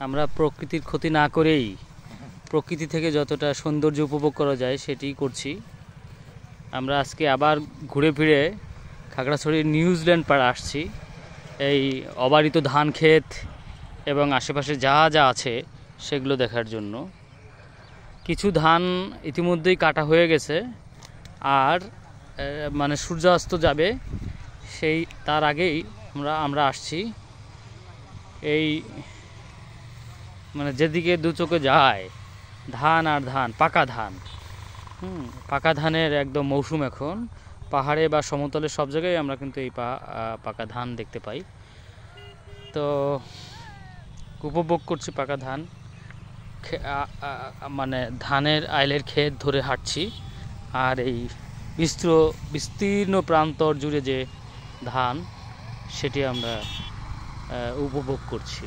আমরা প্রকৃতির ক্ষতি না করেই প্রকৃতি থেকে যতটা সৌন্দর্য উপভোগ করা যায় সেটিই করছি। আমরা আজকে আবার ঘুরে ফিরে খাগড়াছড়ির নিউজিল্যান্ড পাড়ে আসছি এই অবারিত ধান ক্ষেত এবং আশেপাশে যা যা আছে সেগুলো দেখার জন্য। কিছু ধান ইতিমধ্যেই কাটা হয়ে গেছে, আর মানে সূর্যাস্ত যাবে সেই তার আগেই আমরা আসছি। এই মানে যেদিকে দু চোখে যায় ধান আর ধান, পাকা ধান। পাকা ধানের একদম মৌসুম এখন। পাহাড়ে বা সমতলে সব জায়গায় আমরা কিন্তু এই পাকা ধান দেখতে পাই। তো উপভোগ করছি পাকা ধান, মানে ধানের আইলের ক্ষেত ধরে হাঁটছি, আর এই বিস্তীর্ণ প্রান্তর জুড়ে যে ধান সেটি আমরা উপভোগ করছি।